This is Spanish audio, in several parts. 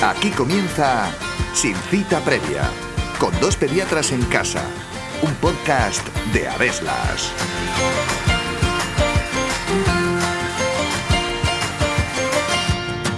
Aquí comienza Sin Cita Previa, con dos pediatras en casa, un podcast de Aveslas.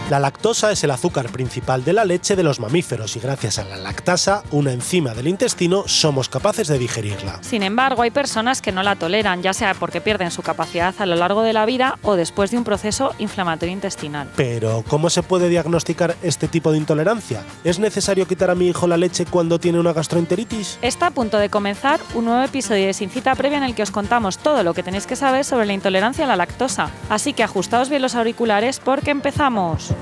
La lactosa es el azúcar principal de la leche de los mamíferos y gracias a la lactasa, una enzima del intestino, somos capaces de digerirla. Sin embargo, hay personas que no la toleran, ya sea porque pierden su capacidad a lo largo de la vida o después de un proceso inflamatorio intestinal. Pero, ¿cómo se puede diagnosticar este tipo de intolerancia? ¿Es necesario quitar a mi hijo la leche cuando tiene una gastroenteritis? Está a punto de comenzar un nuevo episodio de Sin Cita Previa en el que os contamos todo lo que tenéis que saber sobre la intolerancia a la lactosa. Así que ajustaos bien los auriculares porque empezamos.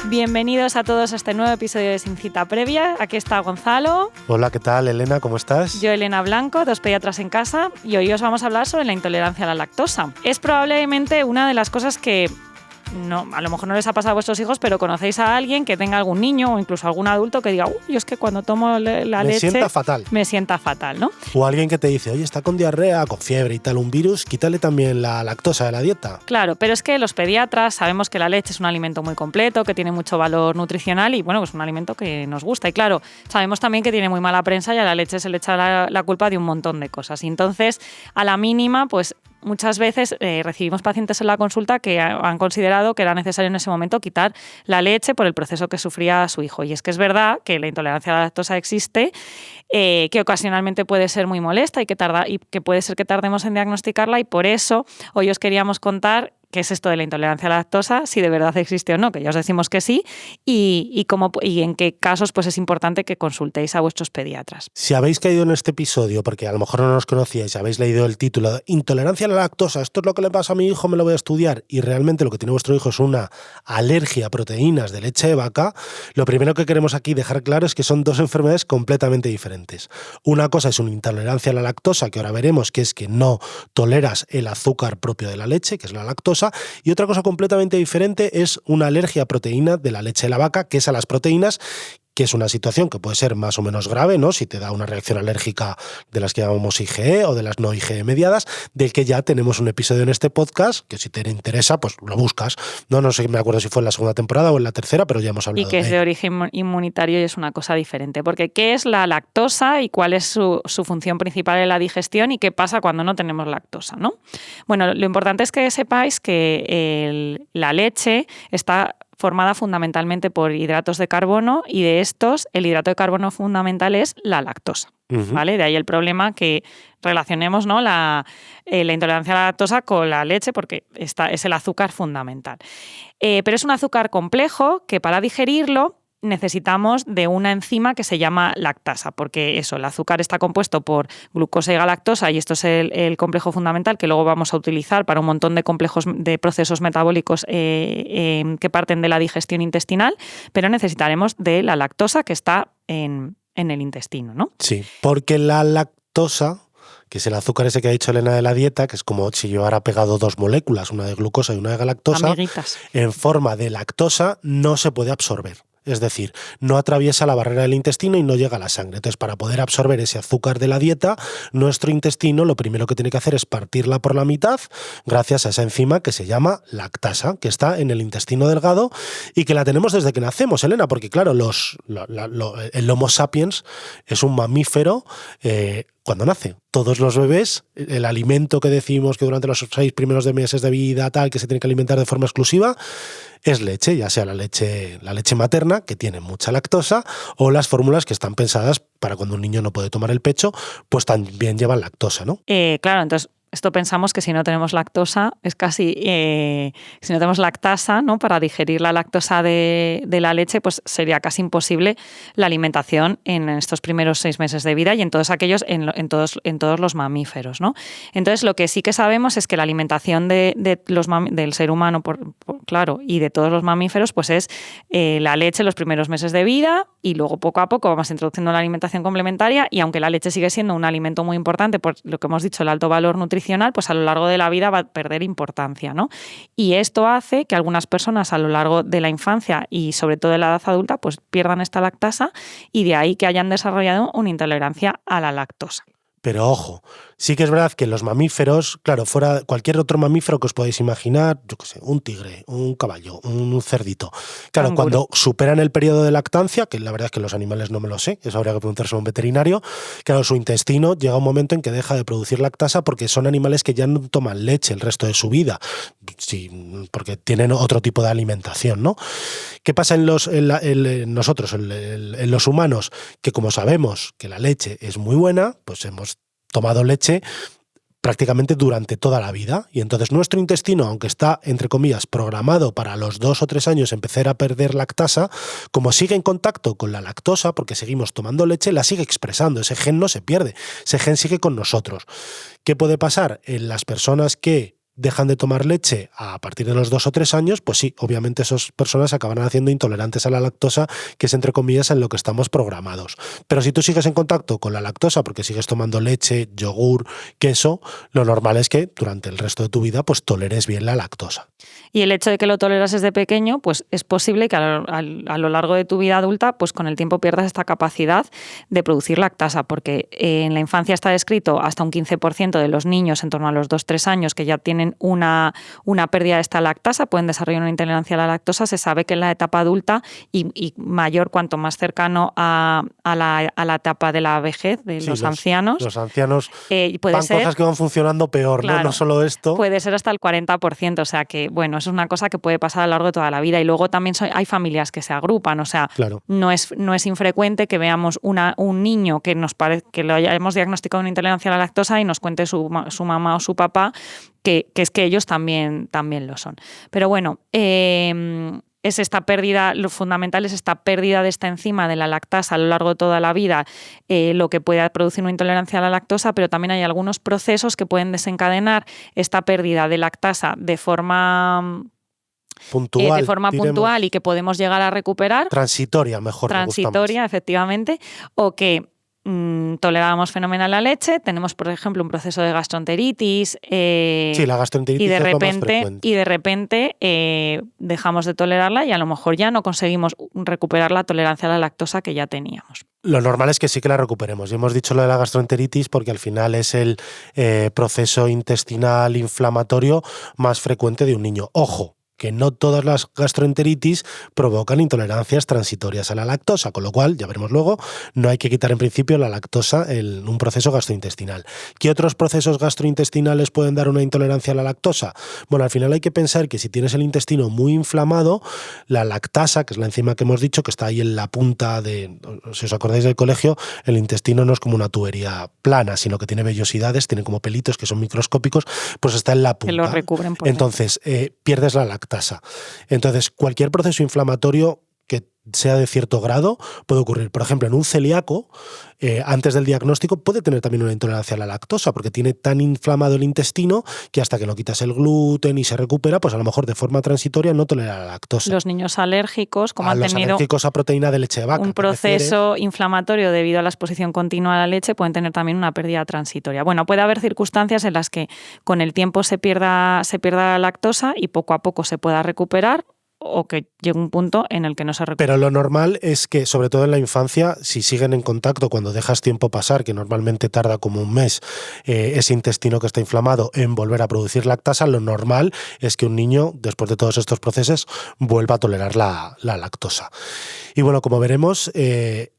Bienvenidos a todos a este nuevo episodio de Sin Cita Previa. Aquí está Gonzalo. Hola, ¿qué tal, Elena? ¿Cómo estás? Yo, Elena Blanco, dos pediatras en casa, y hoy os vamos a hablar sobre la intolerancia a la lactosa. Es probablemente una de las cosas que a lo mejor no les ha pasado a vuestros hijos, pero conocéis a alguien que tenga algún niño o incluso algún adulto que diga, yo es que cuando tomo la leche me sienta fatal, ¿no? O alguien que te dice, oye, está con diarrea, con fiebre y tal, un virus, quítale también la lactosa de la dieta. Claro, pero es que los pediatras sabemos que la leche es un alimento muy completo, que tiene mucho valor nutricional y bueno, es un alimento que nos gusta. Y claro, sabemos también que tiene muy mala prensa y a la leche se le echa la culpa de un montón de cosas. Y entonces, a la mínima, pues muchas veces recibimos pacientes en la consulta que han considerado que era necesario en ese momento quitar la leche por el proceso que sufría su hijo. Y es que es verdad que la intolerancia a la lactosa existe, que ocasionalmente puede ser muy molesta y que puede ser que tardemos en diagnosticarla, y por eso hoy os queríamos contar qué es esto de la intolerancia a la lactosa, si de verdad existe o no, que ya os decimos que sí, y en qué casos pues es importante que consultéis a vuestros pediatras. Si habéis caído en este episodio, porque a lo mejor no nos conocíais, habéis leído el título de Intolerancia a la lactosa, esto es lo que le pasa a mi hijo, me lo voy a estudiar, y realmente lo que tiene vuestro hijo es una alergia a proteínas de leche de vaca, lo primero que queremos aquí dejar claro es que son dos enfermedades completamente diferentes. Una cosa es una intolerancia a la lactosa, que ahora veremos, que es que no toleras el azúcar propio de la leche, que es la lactosa, y otra cosa completamente diferente es una alergia a proteína de la leche de la vaca, que es a las proteínas, que es una situación que puede ser más o menos grave, ¿no? Si te da una reacción alérgica de las que llamamos IgE o de las no IgE mediadas, del que ya tenemos un episodio en este podcast, que si te interesa, pues lo buscas. No sé, me acuerdo si fue en la segunda temporada o en la tercera, pero ya hemos hablado. Y que es de origen inmunitario y es una cosa diferente. Porque ¿qué es la lactosa y cuál es su función principal en la digestión y qué pasa cuando no tenemos lactosa, ¿no? Bueno, lo importante es que sepáis que la leche está formada fundamentalmente por hidratos de carbono, y de estos el hidrato de carbono fundamental es la lactosa. ¿Vale? De ahí el problema que relacionemos, ¿no? la intolerancia a la lactosa con la leche, porque es el azúcar fundamental. Pero es un azúcar complejo que para digerirlo necesitamos de una enzima que se llama lactasa, porque el azúcar está compuesto por glucosa y galactosa, y esto es el complejo fundamental que luego vamos a utilizar para un montón de procesos metabólicos que parten de la digestión intestinal, pero necesitaremos de la lactosa que está en el intestino, ¿no? Sí, porque la lactosa, que es el azúcar ese que ha dicho Elena de la dieta, que es como si llevara pegado dos moléculas, una de glucosa y una de galactosa, amiguitas, en forma de lactosa no se puede absorber. Es decir, no atraviesa la barrera del intestino y no llega a la sangre. Entonces, para poder absorber ese azúcar de la dieta, nuestro intestino lo primero que tiene que hacer es partirla por la mitad gracias a esa enzima que se llama lactasa, que está en el intestino delgado y que la tenemos desde que nacemos, Elena, porque claro, el Homo sapiens es un mamífero cuando nace. Todos los bebés, el alimento que decimos que durante los 6 primeros meses de vida, tal, que se tiene que alimentar de forma exclusiva, es leche, ya sea la leche materna, que tiene mucha lactosa, o las fórmulas que están pensadas para cuando un niño no puede tomar el pecho, pues también llevan lactosa, ¿no? Claro, entonces esto pensamos que si no tenemos lactosa, es casi, si no tenemos lactasa, ¿no? Para digerir la lactosa de la leche, pues sería casi imposible la alimentación en estos primeros 6 meses de vida y en todos aquellos, en todos los mamíferos, ¿no? Entonces, lo que sí que sabemos es que la alimentación del ser humano, claro, y de todos los mamíferos, pues es la leche en los primeros meses de vida, y luego poco a poco vamos introduciendo la alimentación complementaria, y aunque la leche sigue siendo un alimento muy importante por lo que hemos dicho, el alto valor nutricional nutricional, pues a lo largo de la vida va a perder importancia, ¿no? Y esto hace que algunas personas a lo largo de la infancia y sobre todo de la edad adulta pues pierdan esta lactasa y de ahí que hayan desarrollado una intolerancia a la lactosa. Pero ojo, sí que es verdad que los mamíferos, claro, fuera cualquier otro mamífero que os podáis imaginar, yo qué sé, un tigre, un caballo, un cerdito. Claro, cuando superan el periodo de lactancia, que la verdad es que los animales no me lo sé, eso habría que preguntarse a un veterinario, claro, su intestino llega un momento en que deja de producir lactasa porque son animales que ya no toman leche el resto de su vida, sí, porque tienen otro tipo de alimentación, ¿no? ¿Qué pasa en los humanos? Que como sabemos que la leche es muy buena, pues hemos tomado leche prácticamente durante toda la vida y entonces nuestro intestino, aunque está, entre comillas, programado para los 2 o 3 años empezar a perder lactasa, como sigue en contacto con la lactosa, porque seguimos tomando leche, la sigue expresando, ese gen no se pierde, ese gen sigue con nosotros. ¿Qué puede pasar en las personas que dejan de tomar leche a partir de los 2 o 3 años? Pues sí, obviamente esas personas acabarán haciendo intolerantes a la lactosa, que es entre comillas en lo que estamos programados. Pero si tú sigues en contacto con la lactosa porque sigues tomando leche, yogur, queso, lo normal es que durante el resto de tu vida pues toleres bien la lactosa. Y el hecho de que lo toleras desde pequeño, pues es posible que a lo largo de tu vida adulta, pues con el tiempo pierdas esta capacidad de producir lactasa, porque en la infancia está descrito hasta un 15% de los niños en torno a los 2-3 años que ya tienen una pérdida de esta lactasa, pueden desarrollar una intolerancia a la lactosa. Se sabe que en la etapa adulta y mayor, cuanto más cercano a la etapa de la vejez, de los ancianos. Los ancianos puede ser cosas que van funcionando peor, claro, ¿no? No solo esto. Puede ser hasta el 40%, o sea que, bueno, eso es una cosa que puede pasar a lo largo de toda la vida. Y luego también hay familias que se agrupan, o sea, claro, no es infrecuente que veamos un niño que que lo hayamos diagnosticado una intolerancia a la lactosa y nos cuente su mamá o su papá que es que ellos también lo son. Pero bueno, es esta pérdida, lo fundamental es esta pérdida de esta enzima de la lactasa a lo largo de toda la vida, lo que puede producir una intolerancia a la lactosa, pero también hay algunos procesos que pueden desencadenar esta pérdida de lactasa de forma puntual y que podemos llegar a recuperar. Transitoria, mejor. Transitoria, efectivamente, o que tolerábamos fenomenal la leche, tenemos por ejemplo un proceso de gastroenteritis, sí, la gastroenteritis y de repente dejamos de tolerarla y a lo mejor ya no conseguimos recuperar la tolerancia a la lactosa que ya teníamos. Lo normal es que sí que la recuperemos. Y hemos dicho lo de la gastroenteritis porque al final es el proceso intestinal inflamatorio más frecuente de un niño. Ojo, que no todas las gastroenteritis provocan intolerancias transitorias a la lactosa, con lo cual, ya veremos luego, no hay que quitar en principio la lactosa en un proceso gastrointestinal. ¿Qué otros procesos gastrointestinales pueden dar una intolerancia a la lactosa? Bueno, al final hay que pensar que si tienes el intestino muy inflamado, la lactasa, que es la enzima que hemos dicho, que está ahí en la punta de, si os acordáis del colegio, el intestino no es como una tubería plana, sino que tiene vellosidades, tiene como pelitos que son microscópicos, pues está en la punta. Que lo recubren por entonces, pierdes la lactasa. Entonces, cualquier proceso inflamatorio que sea de cierto grado puede ocurrir. Por ejemplo, en un celíaco, antes del diagnóstico, puede tener también una intolerancia a la lactosa, porque tiene tan inflamado el intestino que hasta que no quitas el gluten y se recupera, pues a lo mejor de forma transitoria no tolera la lactosa. Los niños alérgicos, como han tenido alérgicos a proteína de leche de vaca, un proceso inflamatorio debido a la exposición continua a la leche, pueden tener también una pérdida transitoria. Bueno, puede haber circunstancias en las que con el tiempo se pierda la lactosa y poco a poco se pueda recuperar, o que llegue un punto en el que no se recupera. Pero lo normal es que, sobre todo en la infancia, si siguen en contacto cuando dejas tiempo pasar, que normalmente tarda como un mes, ese intestino que está inflamado en volver a producir lactasa, lo normal es que un niño, después de todos estos procesos, vuelva a tolerar la lactosa. Y bueno, como veremos,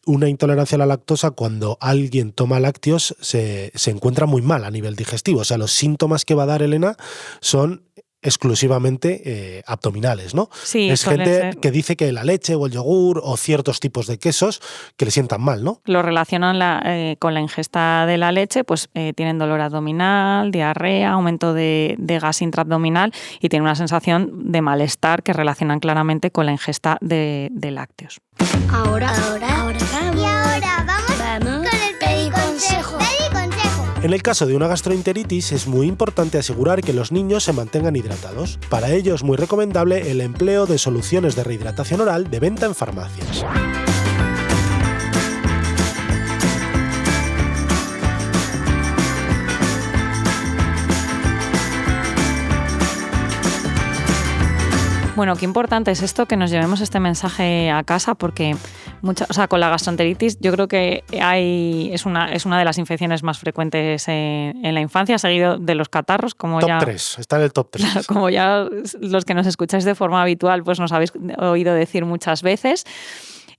una intolerancia a la lactosa, cuando alguien toma lácteos, se encuentra muy mal a nivel digestivo. O sea, los síntomas que va a dar Elena son exclusivamente abdominales, ¿no? Sí, es gente que dice que la leche o el yogur o ciertos tipos de quesos que le sientan mal, ¿no? Lo relacionan con la ingesta de la leche, pues tienen dolor abdominal, diarrea, aumento de gas intraabdominal y tienen una sensación de malestar que relacionan claramente con la ingesta de lácteos. Ahora vamos. Y ahora vamos con el pediconsejo. En el caso de una gastroenteritis es muy importante asegurar que los niños se mantengan hidratados. Para ello es muy recomendable el empleo de soluciones de rehidratación oral de venta en farmacias. Bueno, qué importante es esto, que nos llevemos este mensaje a casa, porque con la gastroenteritis yo creo que es una de las infecciones más frecuentes en la infancia, seguido de los catarros, como top 3, está en el top 3. Como ya los que nos escucháis de forma habitual pues nos habéis oído decir muchas veces.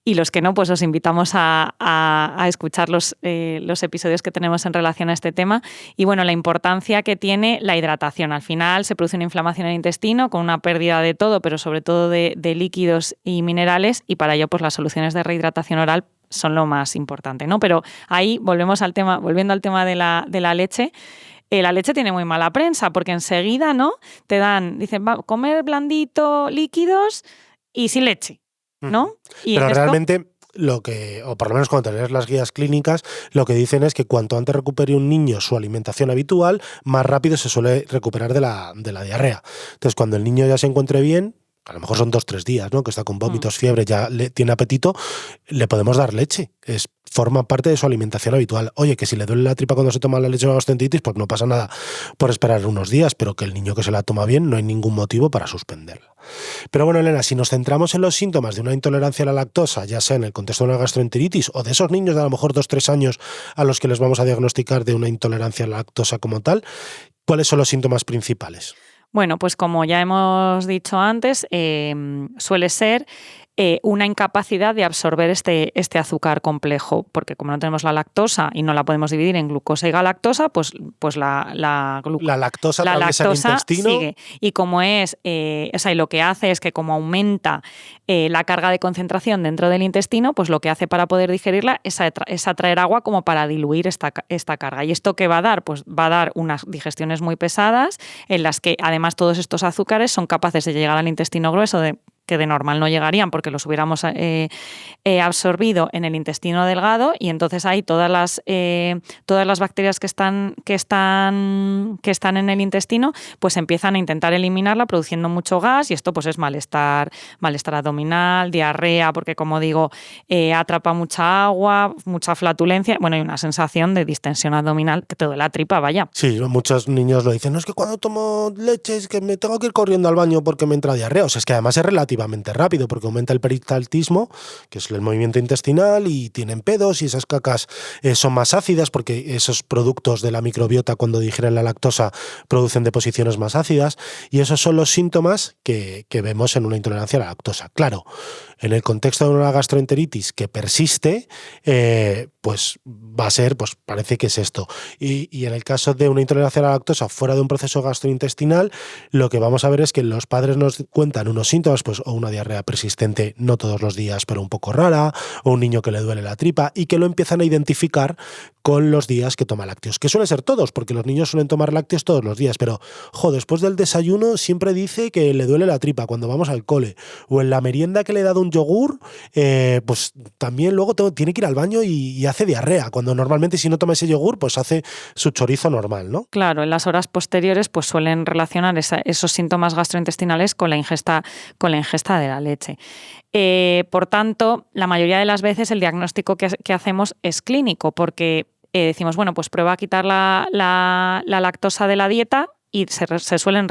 Y los que no, pues os invitamos a escuchar los episodios que tenemos en relación a este tema. Y bueno, la importancia que tiene la hidratación. Al final se produce una inflamación en el intestino con una pérdida de todo, pero sobre todo de líquidos y minerales. Y para ello, pues las soluciones de rehidratación oral son lo más importante, ¿no? Pero ahí volviendo al tema de la leche. La leche tiene muy mala prensa porque enseguida, ¿no? Dicen, va, comer blandito, líquidos y sin leche, ¿no? Y pero realmente o por lo menos cuando tenés las guías clínicas, lo que dicen es que cuanto antes recupere un niño su alimentación habitual, más rápido se suele recuperar de la diarrea. Entonces, cuando el niño ya se encuentre bien, a lo mejor son 2-3 días, ¿no? Que está con vómitos, fiebre, ya tiene apetito, le podemos dar leche. Forma parte de su alimentación habitual. Oye, que si le duele la tripa cuando se toma la leche de gastroenteritis, pues no pasa nada por esperar unos días, pero que el niño que se la toma bien no hay ningún motivo para suspenderla. Pero bueno, Elena, si nos centramos en los síntomas de una intolerancia a la lactosa, ya sea en el contexto de una gastroenteritis o de esos niños de a lo mejor 2-3 años a los que les vamos a diagnosticar de una intolerancia a la lactosa como tal, ¿cuáles son los síntomas principales? Bueno, pues como ya hemos dicho antes, suele ser una incapacidad de absorber este azúcar complejo, porque como no tenemos la lactosa y no la podemos dividir en glucosa y galactosa, pues la lactosa atraviesa el intestino. Sigue. Y como y lo que hace es que como aumenta la carga de concentración dentro del intestino, pues lo que hace para poder digerirla es atraer agua como para diluir esta carga. ¿Y esto qué va a dar? Pues va a dar unas digestiones muy pesadas en las que además todos estos azúcares son capaces de llegar al intestino grueso que de normal no llegarían porque los hubiéramos absorbido en el intestino delgado, y entonces ahí todas las bacterias que están en el intestino pues empiezan a intentar eliminarla produciendo mucho gas, y esto pues es malestar abdominal, diarrea, porque como digo atrapa mucha agua, mucha flatulencia, bueno, y una sensación de distensión abdominal que te duele la tripa, vaya. Sí, muchos niños lo dicen, no, es que cuando tomo leche es que me tengo que ir corriendo al baño porque me entra diarrea. O sea, es que además es relativamente rápido porque aumenta el peristaltismo, que es el movimiento intestinal, y tienen pedos, y esas cacas son más ácidas porque esos productos de la microbiota cuando digieren la lactosa producen deposiciones más ácidas, y esos son los síntomas que vemos en una intolerancia a la lactosa. Claro, en el contexto de una gastroenteritis que persiste, pues va a ser, pues parece que es esto. Y en el caso de una intolerancia a la lactosa fuera de un proceso gastrointestinal, lo que vamos a ver es que los padres nos cuentan unos síntomas, pues o una diarrea persistente, no todos los días, pero un poco rara, o un niño que le duele la tripa, y que lo empiezan a identificar con los días que toma lácteos, que suelen ser todos, porque los niños suelen tomar lácteos todos los días, pero después del desayuno siempre dice que le duele la tripa cuando vamos al cole, o en la merienda que le he dado un yogur, pues también luego tiene que ir al baño y hace diarrea, cuando normalmente si no toma ese yogur, pues hace su chorizo normal, ¿no? Claro, en las horas posteriores pues suelen relacionar esos síntomas gastrointestinales con la ingesta de la leche. Por tanto, la mayoría de las veces el diagnóstico que hacemos es clínico, porque decimos, bueno, pues prueba a quitar la lactosa de la dieta y se suelen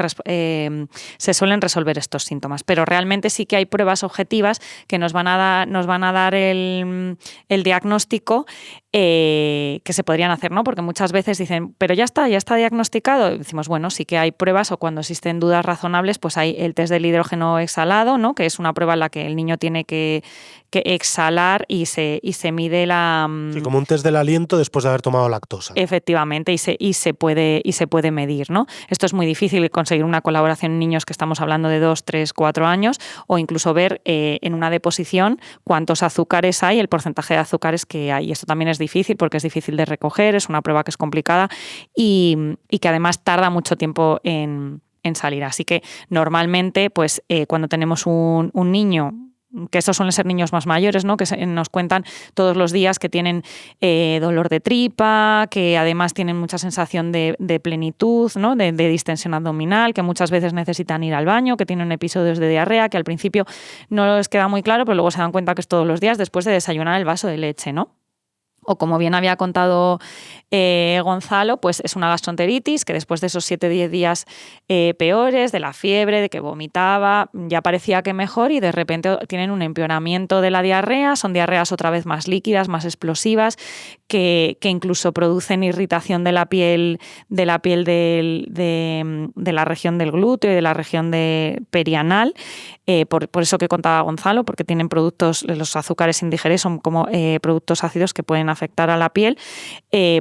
resolver estos síntomas. Pero realmente sí que hay pruebas objetivas que nos van a dar el diagnóstico que se podrían hacer, ¿no? Porque muchas veces dicen, pero ya está diagnosticado. Y decimos, bueno, sí que hay pruebas, o cuando existen dudas razonables, pues hay el test del hidrógeno exhalado, ¿no? Que es una prueba en la que el niño tiene que exhalar y se mide la... Sí, como un test del aliento después de haber tomado lactosa. Efectivamente, y se puede medir, ¿no? Esto es muy difícil conseguir una colaboración en niños que estamos hablando de 2, 3, 4 años, o incluso ver en una deposición cuántos azúcares hay, el porcentaje de azúcares que hay. Y esto también es difícil porque es difícil de recoger, es una prueba que es complicada y que además tarda mucho tiempo en salir. Así que normalmente, pues cuando tenemos un niño, que estos suelen ser niños más mayores, ¿no? Que nos cuentan todos los días que tienen dolor de tripa, que además tienen mucha sensación de plenitud, ¿no? de distensión abdominal, que muchas veces necesitan ir al baño, que tienen episodios de diarrea, que al principio no les queda muy claro, pero luego se dan cuenta que es todos los días después de desayunar el vaso de leche, ¿no? O como bien había contado Gonzalo, pues es una gastroenteritis que después de esos 7-10 días peores, de la fiebre, de que vomitaba, ya parecía que mejor y de repente tienen un empeoramiento de la diarrea, son diarreas otra vez más líquidas, más explosivas, que incluso producen irritación de la piel de la región del glúteo y de la región perianal, por eso que contaba Gonzalo, porque tienen productos, los azúcares indigeres son como productos ácidos que pueden afectar a la piel,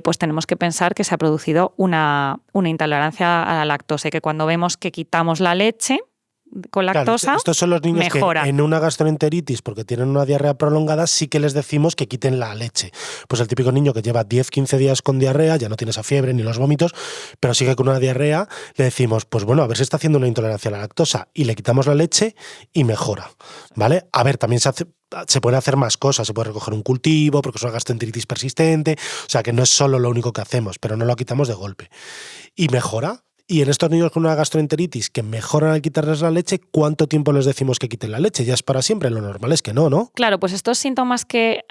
pues tenemos que pensar que se ha producido una intolerancia a la lactosa y que cuando vemos que quitamos la leche con lactosa, claro, estos son los niños mejora. Que en una gastroenteritis, porque tienen una diarrea prolongada, sí que les decimos que quiten la leche. Pues el típico niño que lleva 10-15 días con diarrea, ya no tiene esa fiebre ni los vómitos, pero sigue con una diarrea, le decimos, pues bueno, a ver si está haciendo una intolerancia a la lactosa, y le quitamos la leche y mejora, ¿vale? A ver, también se pueden hacer más cosas, se puede recoger un cultivo porque es una gastroenteritis persistente, o sea que no es solo lo único que hacemos, pero no lo quitamos de golpe. Y mejora. Y en estos niños con una gastroenteritis que mejoran al quitarles la leche, ¿cuánto tiempo les decimos que quiten la leche? ¿Ya es para siempre? Lo normal es que no, ¿no? Claro, pues estos síntomas que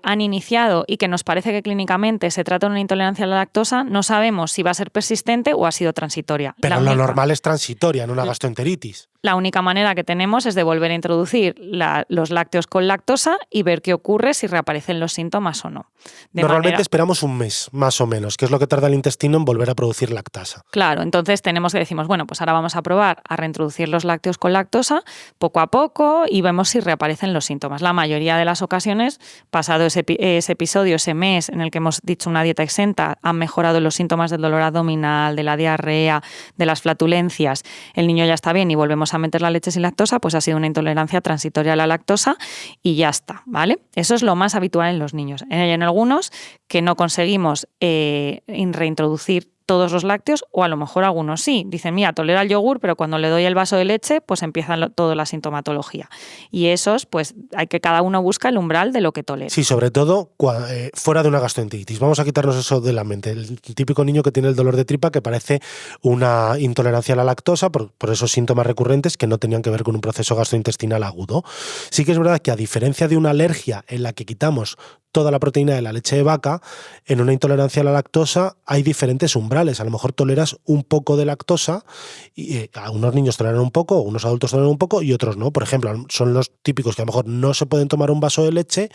han iniciado y que nos parece que clínicamente se trata de una intolerancia a la lactosa, no sabemos si va a ser persistente o ha sido transitoria. Pero lo normal es transitoria en una gastroenteritis. La única manera que tenemos es de volver a introducir los lácteos con lactosa y ver qué ocurre, si reaparecen los síntomas o no. Normalmente esperamos un mes, más o menos, que es lo que tarda el intestino en volver a producir lactasa. Claro, entonces decimos, bueno, pues ahora vamos a probar a reintroducir los lácteos con lactosa poco a poco y vemos si reaparecen los síntomas. La mayoría de las ocasiones, pasado ese episodio, ese mes en el que hemos dicho una dieta exenta, han mejorado los síntomas del dolor abdominal, de la diarrea, de las flatulencias, el niño ya está bien y volvemos a meter la leche sin lactosa, pues ha sido una intolerancia transitoria a la lactosa y ya está, ¿vale? Eso es lo más habitual en los niños. En algunos que no conseguimos reintroducir todos los lácteos, o a lo mejor algunos sí. Dicen, mira, tolera el yogur, pero cuando le doy el vaso de leche, pues empieza toda la sintomatología. Y esos, pues hay que cada uno busca el umbral de lo que tolera. Sí, sobre todo fuera de una gastroenteritis. Vamos a quitarnos eso de la mente. El típico niño que tiene el dolor de tripa que parece una intolerancia a la lactosa por esos síntomas recurrentes que no tenían que ver con un proceso gastrointestinal agudo. Sí que es verdad que a diferencia de una alergia en la que quitamos toda la proteína de la leche de vaca, en una intolerancia a la lactosa hay diferentes umbrales. A lo mejor toleras un poco de lactosa, y a unos niños toleran un poco, unos adultos toleran un poco y otros no. Por ejemplo, son los típicos que a lo mejor no se pueden tomar un vaso de leche,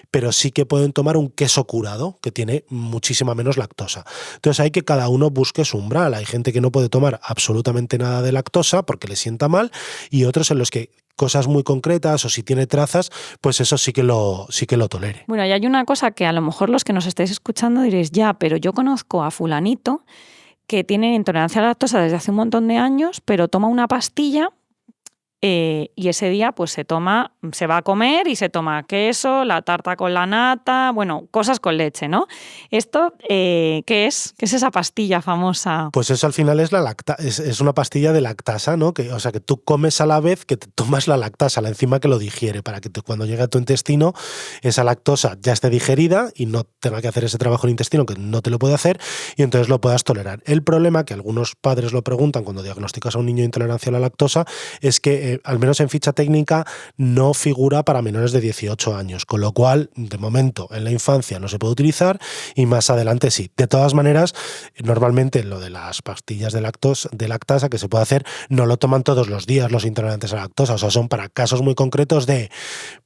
pero sí que pueden tomar un queso curado, que tiene muchísima menos lactosa. Entonces hay que cada uno busque su umbral. Hay gente que no puede tomar absolutamente nada de lactosa porque le sienta mal, y otros en los que cosas muy concretas o si tiene trazas, pues eso sí que lo tolere. Bueno, y hay una cosa que a lo mejor los que nos estáis escuchando diréis, ya, pero yo conozco a fulanito que tiene intolerancia a la lactosa desde hace un montón de años, pero toma una pastilla y ese día pues se va a comer y se toma queso, la tarta con la nata, bueno, cosas con leche, ¿no? Esto, ¿qué es? ¿Qué es esa pastilla famosa? Pues eso al final es es una pastilla de lactasa, ¿no? O sea, que tú comes a la vez que te tomas la lactasa, la enzima que lo digiere, para que cuando llegue a tu intestino esa lactosa ya esté digerida y no tenga que hacer ese trabajo en el intestino que no te lo puede hacer, y entonces lo puedas tolerar. El problema, que algunos padres lo preguntan cuando diagnosticas a un niño intolerancia a la lactosa, es que al menos en ficha técnica no figura para menores de 18 años, con lo cual de momento en la infancia no se puede utilizar y más adelante sí. De todas maneras, normalmente lo de las pastillas de lactasa que se puede hacer, no lo toman todos los días los intolerantes a la lactosa, o sea, son para casos muy concretos de,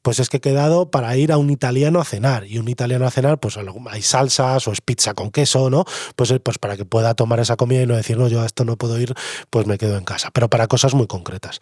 pues es que he quedado para ir a un italiano a cenar, y un italiano a cenar pues hay salsas o es pizza con queso, ¿no? Pues para que pueda tomar esa comida y no decir, no, yo a esto no puedo ir, pues me quedo en casa, pero para cosas muy concretas.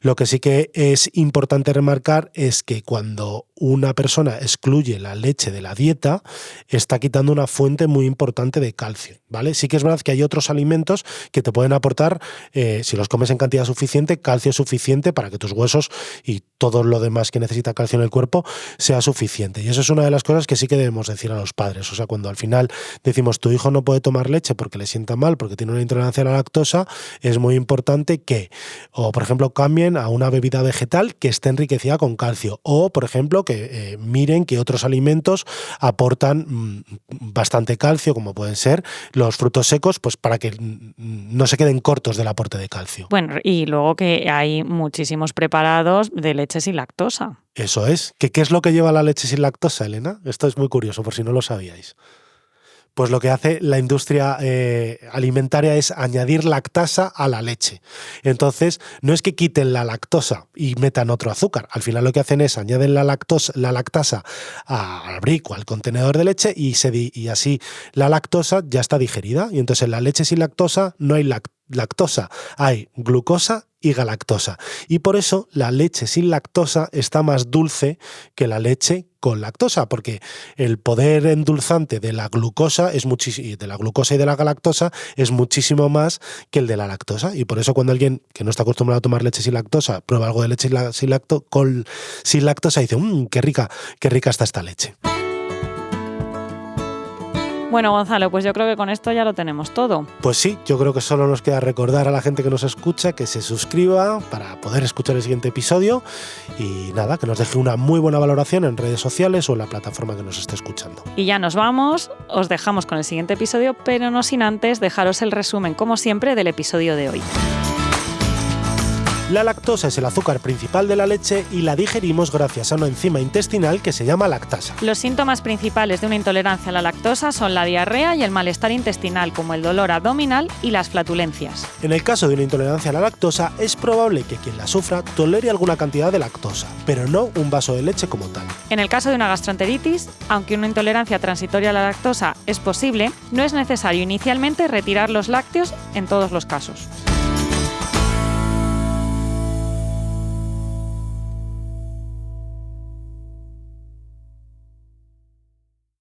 Lo que sí que es importante remarcar es que cuando una persona excluye la leche de la dieta, está quitando una fuente muy importante de calcio, ¿vale? Sí que es verdad que hay otros alimentos que te pueden aportar, si los comes en cantidad suficiente, calcio suficiente para que tus huesos y todo lo demás que necesita calcio en el cuerpo sea suficiente. Y eso es una de las cosas que sí que debemos decir a los padres. O sea, cuando al final decimos tu hijo no puede tomar leche porque le sienta mal, porque tiene una intolerancia a la lactosa, es muy importante que, o por ejemplo, cambien a una bebida vegetal que esté enriquecida con calcio, o por ejemplo, que miren que otros alimentos aportan bastante calcio, como pueden ser los frutos secos, pues para que no se queden cortos del aporte de calcio. Bueno, y luego que hay muchísimos preparados de leche sin lactosa. Eso es. ¿Qué es lo que lleva la leche sin lactosa, Elena? Esto es muy curioso, por si no lo sabíais. Pues lo que hace la industria alimentaria es añadir lactasa a la leche. Entonces, no es que quiten la lactosa y metan otro azúcar. Al final lo que hacen es añaden la lactasa al brick o al contenedor de leche y así la lactosa ya está digerida. Y entonces en la leche sin lactosa no hay lactosa, hay glucosa y galactosa. Y por eso la leche sin lactosa está más dulce que la leche con lactosa, porque el poder endulzante de la glucosa y de la galactosa es muchísimo más que el de la lactosa. Y por eso cuando alguien que no está acostumbrado a tomar leche sin lactosa prueba algo de leche sin lactosa y dice, qué rica está esta leche. Bueno, Gonzalo, pues yo creo que con esto ya lo tenemos todo. Pues sí, yo creo que solo nos queda recordar a la gente que nos escucha que se suscriba para poder escuchar el siguiente episodio y nada, que nos deje una muy buena valoración en redes sociales o en la plataforma que nos esté escuchando. Y ya nos vamos, os dejamos con el siguiente episodio, pero no sin antes dejaros el resumen, como siempre, del episodio de hoy. La lactosa es el azúcar principal de la leche y la digerimos gracias a una enzima intestinal que se llama lactasa. Los síntomas principales de una intolerancia a la lactosa son la diarrea y el malestar intestinal, como el dolor abdominal y las flatulencias. En el caso de una intolerancia a la lactosa, es probable que quien la sufra tolere alguna cantidad de lactosa, pero no un vaso de leche como tal. En el caso de una gastroenteritis, aunque una intolerancia transitoria a la lactosa es posible, no es necesario inicialmente retirar los lácteos en todos los casos.